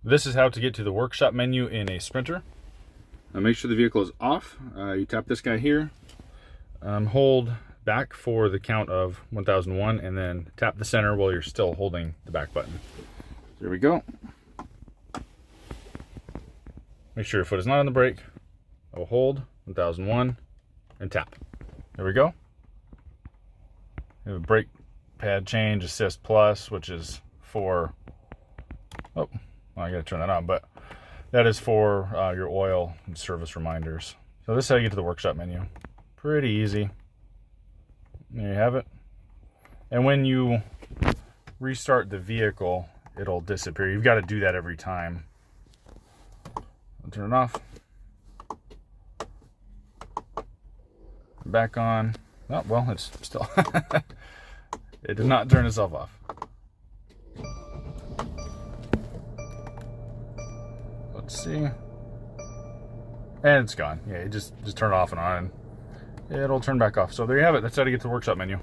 This is how to get to the workshop menu in a Sprinter. Make sure the vehicle is off. You tap this guy here, hold back for the count of 1001, and then tap the center while you're still holding the back button. There we go. Make sure your foot is not on the brake. I will hold 1001 and tap. There we go. We have a brake pad change assist plus, which is for, oh, well, I gotta turn that on, but that is for your oil and service reminders. So this is how you get to the workshop menu. Pretty easy. There you have it. And when you restart the vehicle, it'll disappear. You've got to do that every time. I'll turn it off. Back on. Oh, well, it's still... It did not turn itself off. Let's see. And it's gone. Yeah, you just turn it off and on. It'll turn back off. So there you have it. That's how to get to the workshop menu.